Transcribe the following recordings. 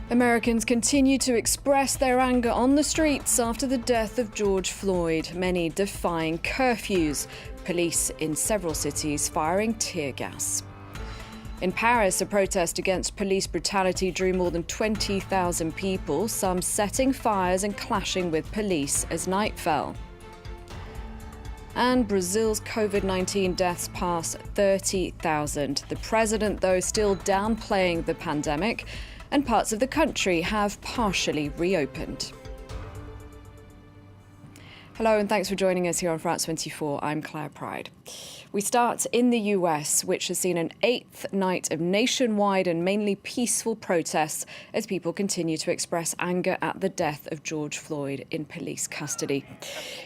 Americans continue to express their anger on the streets after the death of George Floyd, many defying curfews. Police in several cities firing tear gas. In Paris, a protest against police brutality drew more than 20,000 people, some setting fires and clashing with police as night fell. And Brazil's COVID-19 deaths pass 30,000. The president, though, still downplaying the pandemic, and parts of the country have partially reopened. Hello and thanks for joining us here on France 24. I'm Claire Pride. We start in the US, which has seen an 8th night of nationwide and mainly peaceful protests as people continue to express anger at the death of George Floyd in police custody.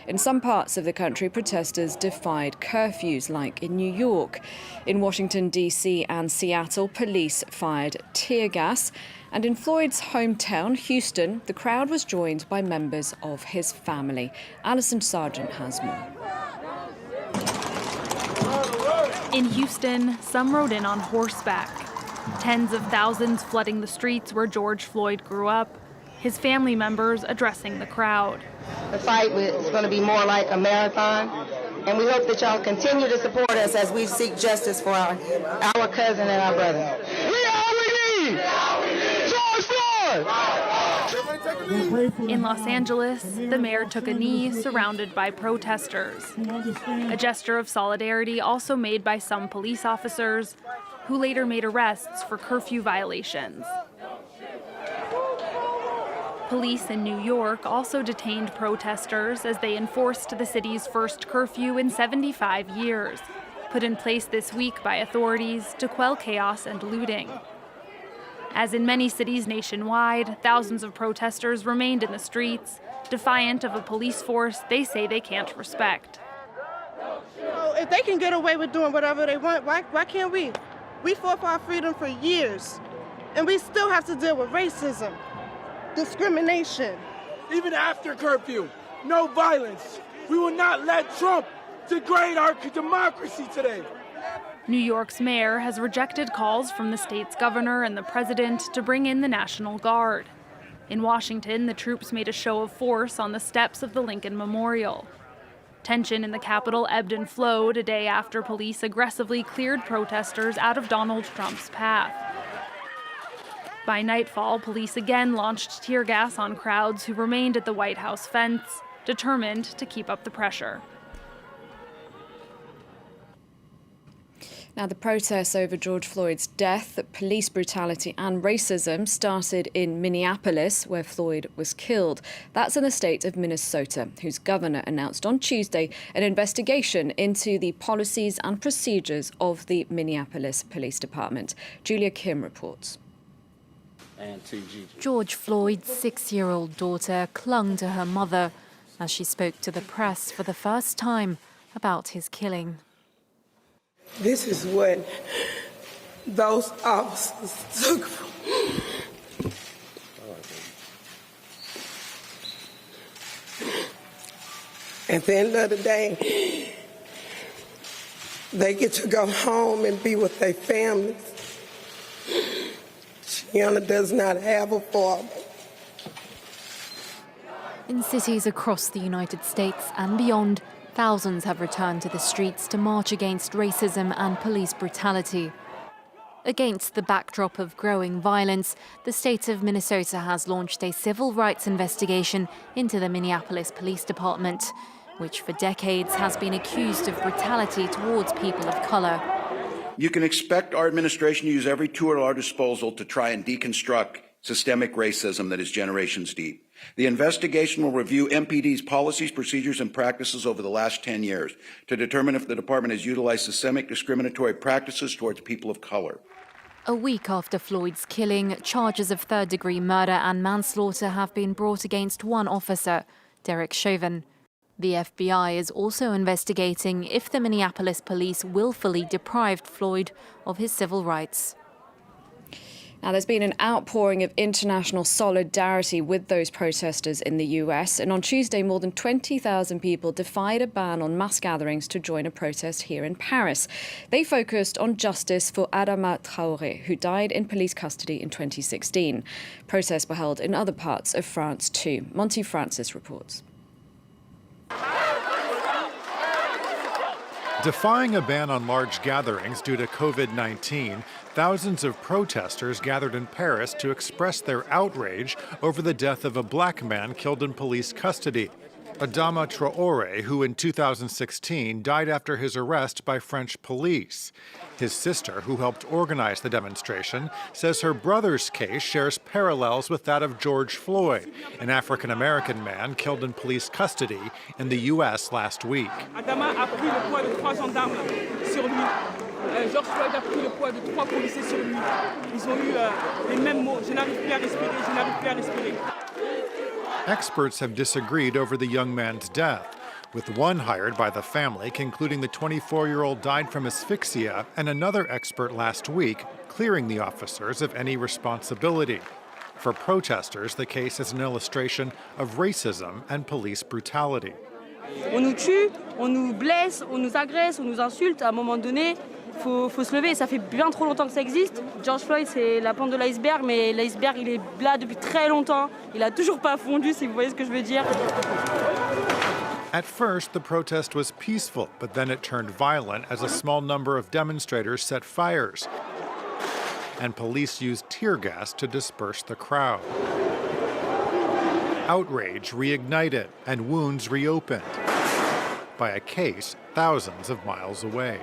In some parts of the country, protesters defied curfews, like in New York. In Washington, D.C. and Seattle, police fired tear gas. And in Floyd's hometown, Houston, the crowd was joined by members of his family. Alison Sargent has more. In Houston, some rode in on horseback. Tens of thousands flooding the streets where George Floyd grew up, his family members addressing the crowd. The fight is going to be more like a marathon, and we hope that y'all continue to support us as we seek justice for our cousin and our brother. We all we need! George Floyd! In Los Angeles, the mayor took a knee surrounded by protesters. A gesture of solidarity also made by some police officers who later made arrests for curfew violations. Police in New York also detained protesters as they enforced the city's first curfew in 75 years, put in place this week by authorities to quell chaos and looting. As in many cities nationwide, thousands of protesters remained in the streets, defiant of a police force they say they can't respect. If they can get away with doing whatever they want, why can't we? We fought for our freedom for years, and we still have to deal with racism, discrimination. Even after curfew, no violence. We will not let Trump degrade our democracy today. New York's mayor has rejected calls from the state's governor and the president to bring in the National Guard. In Washington, the troops made a show of force on the steps of the Lincoln Memorial. Tension in the Capitol ebbed and flowed a day after police aggressively cleared protesters out of Donald Trump's path. By nightfall, police again launched tear gas on crowds who remained at the White House fence, determined to keep up the pressure. Now, the protests over George Floyd's death, police brutality and racism started in Minneapolis, where Floyd was killed. That's in the state of Minnesota, whose governor announced on Tuesday an investigation into the policies and procedures of the Minneapolis Police Department. Julia Kim reports. George Floyd's 6-year-old daughter clung to her mother as she spoke to the press for the first time about his killing. This is what those officers took from me. At the end of the day, they get to go home and be with their families. Shiana does not have a father. In cities across the United States and beyond, thousands have returned to the streets to march against racism and police brutality. Against the backdrop of growing violence, the state of Minnesota has launched a civil rights investigation into the Minneapolis Police Department, which for decades has been accused of brutality towards people of color. You can expect our administration to use every tool at our disposal to try and deconstruct systemic racism that is generations deep. The investigation will review MPD's policies, procedures, and practices over the last 10 years to determine if the department has utilized systemic discriminatory practices towards people of color. A week after Floyd's killing, charges of third-degree murder and manslaughter have been brought against one officer, Derek Chauvin. The FBI is also investigating if the Minneapolis police willfully deprived Floyd of his civil rights. Now, there's been an outpouring of international solidarity with those protesters in the US. And on Tuesday, more than 20,000 people defied a ban on mass gatherings to join a protest here in Paris. They focused on justice for Adama Traoré, who died in police custody in 2016. Protests were held in other parts of France too. Monty Francis reports. Defying a ban on large gatherings due to COVID-19, thousands of protesters gathered in Paris to express their outrage over the death of a black man killed in police custody. Adama Traoré, who in 2016 died after his arrest by French police. His sister, who helped organize the demonstration, says her brother's case shares parallels with that of George Floyd, an African-American man killed in police custody in the U.S. last week. Adama a pris le poids de 3 gendarmes sur lui. George Floyd a pris le poids de 3 policiers sur lui. Ils ont eu les mêmes mots. Je n'arrive plus à respirer, je n'arrive plus à respirer. Experts have disagreed over the young man's death, with one hired by the family concluding the 24-year-old died from asphyxia and another expert last week clearing the officers of any responsibility. For protesters, the case is an illustration of racism and police brutality. On nous tue, on nous blesse, on nous agresse, on nous insulte. À un moment donné, faut se lever. Ça fait bien trop longtemps que ça existe. George Floyd, c'est la pointe de l'iceberg, mais l'iceberg, il est là depuis très longtemps. Il a toujours pas fondu, si vous voyez ce que je veux dire. At first, the protest was peaceful, but then it turned violent as a small number of demonstrators set fires, and police used tear gas to disperse the crowd. Outrage reignited and wounds reopened by a case thousands of miles away.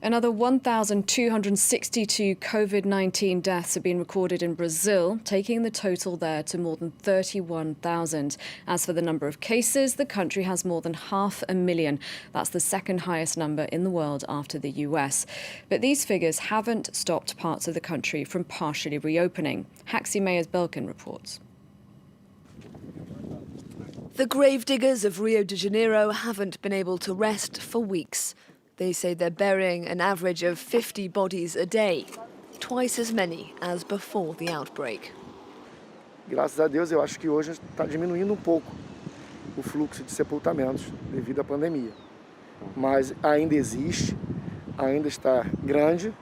Another 1,262 COVID-19 deaths have been recorded in Brazil, taking the total there to more than 31,000. As for the number of cases, the country has more than 500,000. That's the second highest number in the world after the US. But these figures haven't stopped parts of the country from partially reopening. Haxi Mayers Belkin reports. The gravediggers of Rio de Janeiro haven't been able to rest for weeks. They say they're burying an average of 50 bodies a day, twice as many as before the outbreak. Graças a Deus, eu acho que hoje está diminuindo pouco o fluxo de sepultamentos devido à pandemia. Mas ainda existe, ainda está grande.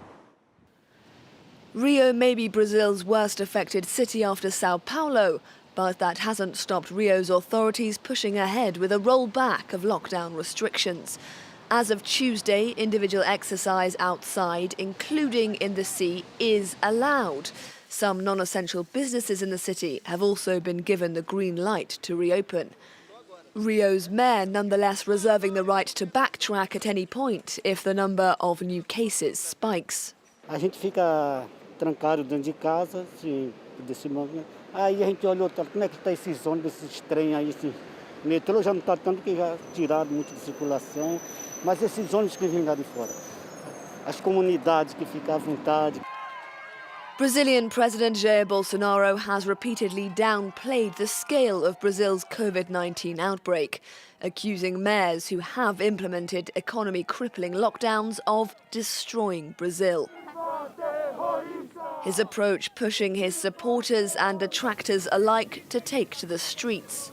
Rio may be Brazil's worst affected city after Sao Paulo, but that hasn't stopped Rio's authorities pushing ahead with a rollback of lockdown restrictions. As of Tuesday, individual exercise outside, including in the sea, is allowed. Some non-essential businesses in the city have also been given the green light to reopen. Rio's mayor nonetheless reserving the right to backtrack at any point if the number of new cases spikes. A gente fica trancado dentro de casa, desse momento. Aí a gente olhou, como é que está esses ônibus, esses trens aí, esse metrô já não está tanto que já tirado muito de circulação. Mas esses ônibus que vêm lá de fora, as comunidades que ficam à vontade. Brazilian President Jair Bolsonaro has repeatedly downplayed the scale of Brazil's COVID-19 outbreak, accusing mayors who have implemented economy-crippling lockdowns of destroying Brazil. His approach pushing his supporters and detractors alike to take to the streets.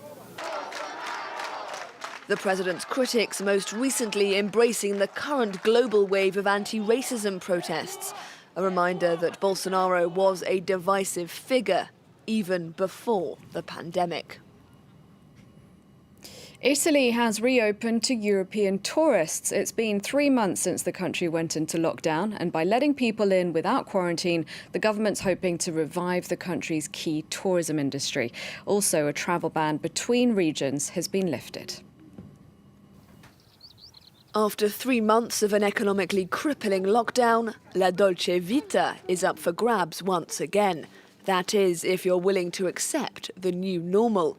The president's critics most recently embracing the current global wave of anti-racism protests, a reminder that Bolsonaro was a divisive figure even before the pandemic. Italy has reopened to European tourists. It's been 3 months since the country went into lockdown, and by letting people in without quarantine, the government's hoping to revive the country's key tourism industry. Also, a travel ban between regions has been lifted. After 3 months of an economically crippling lockdown, La Dolce Vita is up for grabs once again. That is, if you're willing to accept the new normal.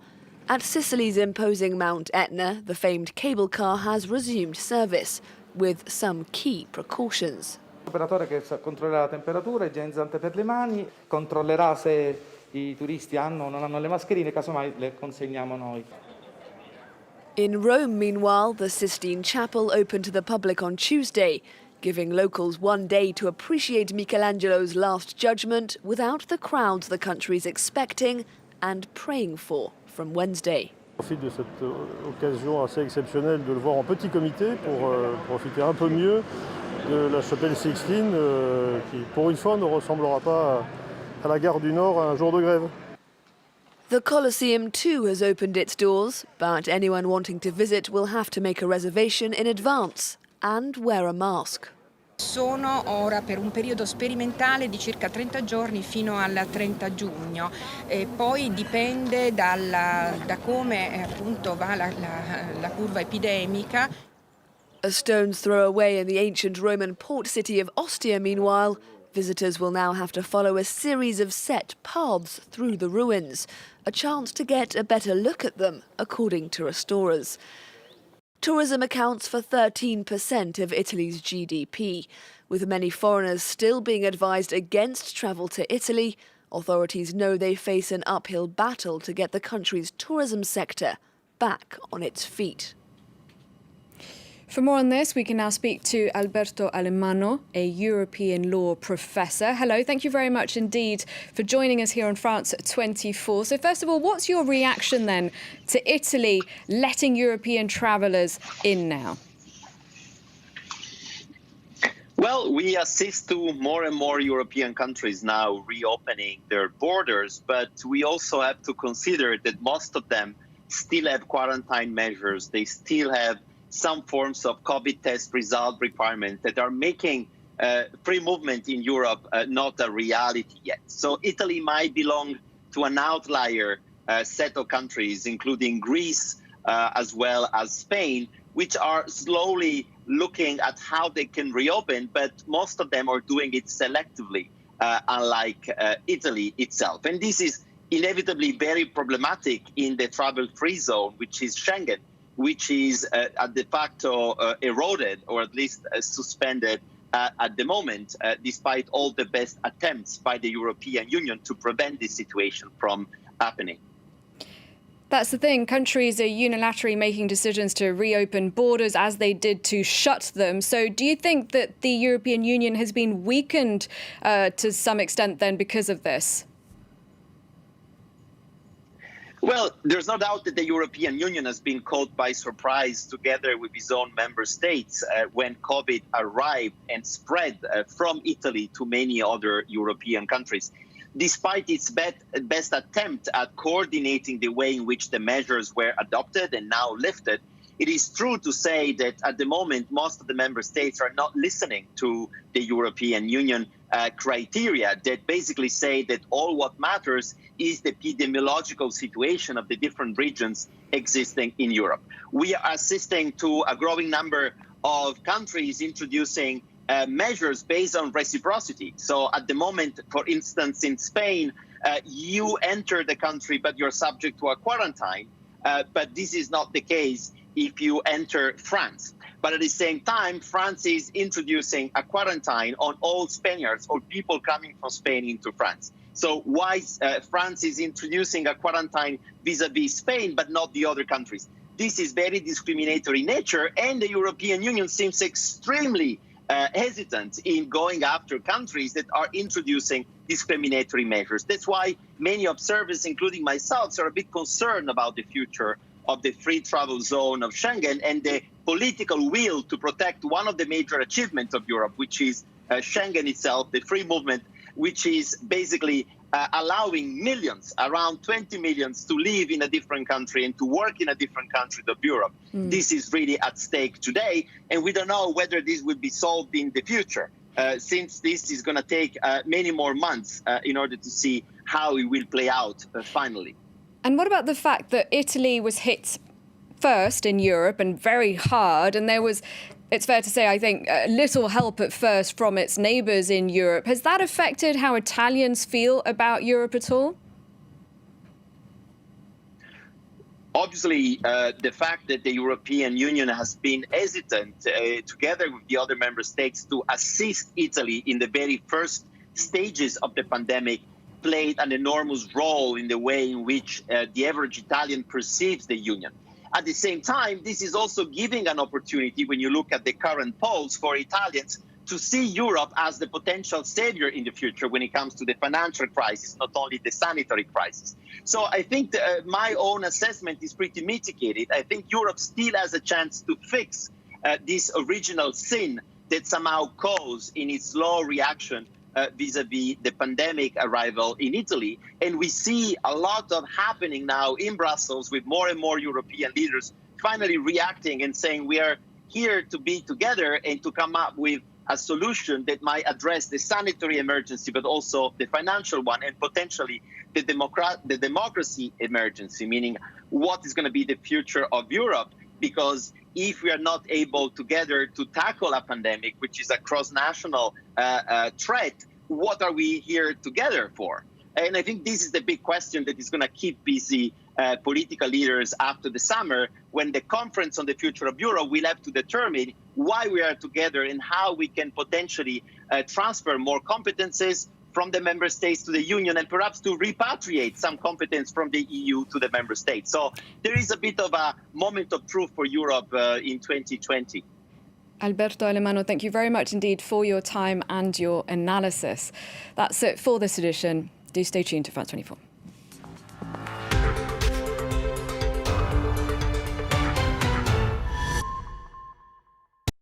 At Sicily's imposing Mount Etna, the famed cable car has resumed service, with some key precautions. L'operatore che controllerà la temperatura, igienizzante per le mani, controllerà se i turisti hanno o non hanno le mascherine, casomai le consegniamo noi. In Rome, meanwhile, the Sistine Chapel opened to the public on Tuesday. giving locals one day to appreciate Michelangelo's Last Judgment without the crowds the country's expecting and praying for from Wednesday. Je profite de cette occasion assez exceptionnelle de le voir en petit comité pour profiter un peu mieux de la chapelle Sixtine qui, pour une fois, ne ressemblera pas à la gare du Nord un jour de grève. The Colosseum too has opened its doors, but anyone wanting to visit will have to make a reservation in advance and wear a mask. Sono ora per un periodo sperimentale di circa 30 giorni fino al 30 giugno. Poi dipende da come appunto va la curva epidemica. A stone's throw away in the ancient Roman port city of Ostia, meanwhile, visitors will now have to follow a series of set paths through the ruins, a chance to get a better look at them, according to restorers. Tourism accounts for 13% of Italy's GDP. With many foreigners still being advised against travel to Italy, authorities know they face an uphill battle to get the country's tourism sector back on its feet. For more on this, we can now speak to Alberto Alemano, a European law professor. Hello, thank you very much indeed for joining us here on France 24. So first of all, what's your reaction then to Italy letting European travellers in now? Well, we assist to more and more European countries now reopening their borders, but we also have to consider that most of them still have quarantine measures. They still have some forms of COVID test result requirements that are making free movement in Europe not a reality yet. So Italy might belong to an outlier set of countries, including Greece as well as Spain, which are slowly looking at how they can reopen, but most of them are doing it selectively, unlike Italy itself. And this is inevitably very problematic in the travel-free zone, which is Schengen, which is de facto eroded or at least suspended at the moment, despite all the best attempts by the European Union to prevent this situation from happening. That's the thing. Countries are unilaterally making decisions to reopen borders as they did to shut them. So do you think that the European Union has been weakened to some extent then because of this? Well, there's no doubt that the European Union has been caught by surprise together with its own member states when COVID arrived and spread from Italy to many other European countries. Despite its best attempt at coordinating the way in which the measures were adopted and now lifted, it is true to say that at the moment, most of the member states are not listening to the European Union criteria that basically say that all what matters is the epidemiological situation of the different regions existing in Europe. We are assisting to a growing number of countries introducing measures based on reciprocity. So at the moment, for instance, in Spain, you enter the country, but you're subject to a quarantine. But this is not the case if you enter France. But at the same time, France is introducing a quarantine on all Spaniards or people coming from Spain into France. So why France is introducing a quarantine vis-a-vis Spain, but not the other countries? This is very discriminatory in nature, and the European Union seems extremely hesitant in going after countries that are introducing discriminatory measures. That's why many observers, including myself, are a bit concerned about the future of the free travel zone of Schengen and the political will to protect one of the major achievements of Europe, which is Schengen itself, the free movement, which is basically allowing millions, around 20 millions, to live in a different country and to work in a different country of Europe. This is really at stake today, and we don't know whether this will be solved in the future, since this is going to take many more months in order to see how it will play out finally. And what about the fact that Italy was hit first in Europe and very hard, and there was, it's fair to say, I think, little help at first from its neighbours in Europe. Has that affected how Italians feel about Europe at all? Obviously, the fact that the European Union has been hesitant, together with the other member states, to assist Italy in the very first stages of the pandemic played an enormous role in the way in which the average Italian perceives the Union. At the same time, this is also giving an opportunity, when you look at the current polls, for Italians to see Europe as the potential savior in the future when it comes to the financial crisis, not only the sanitary crisis. So I think my own assessment is pretty mitigated. I think Europe still has a chance to fix this original sin that somehow caused in its slow reaction vis-a-vis the pandemic arrival in Italy. And we see a lot of happening now in Brussels with more and more European leaders finally reacting and saying we are here to be together and to come up with a solution that might address the sanitary emergency, but also the financial one, and potentially the democracy emergency, meaning what is going to be the future of Europe. Because if we are not able together to tackle a pandemic, which is a cross-national threat, what are we here together for? And I think this is the big question that is going to keep busy political leaders after the summer, when the conference on the future of Europe will have to determine why we are together and how we can potentially transfer more competences from the member states to the union, and perhaps to repatriate some competence from the EU to the member states. So there is a bit of a moment of truth for Europe in 2020. Alberto Alemanno, thank you very much indeed for your time and your analysis. That's it for this edition. Do stay tuned to France 24.